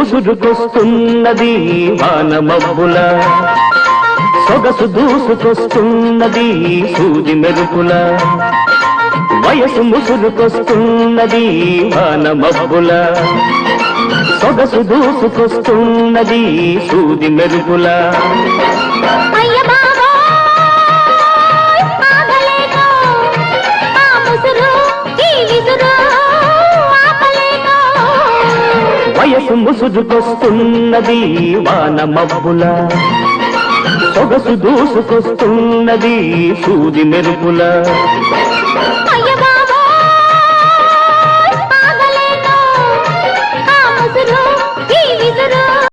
ముసురుకొస్తున్నది వాన మబ్బుల సొగసు దూసుకొస్తున్నది సూది మెరుపుల వయసు ముసురుకొస్తున్నది వాన మబ్బుల సొగసు దూసుకొస్తున్నది సూది మెరుపుల వయసు ముసురుకొస్తున్నది వాన మబ్బుల సొగసు దూసుకొస్తున్నది సూది మెరుపుల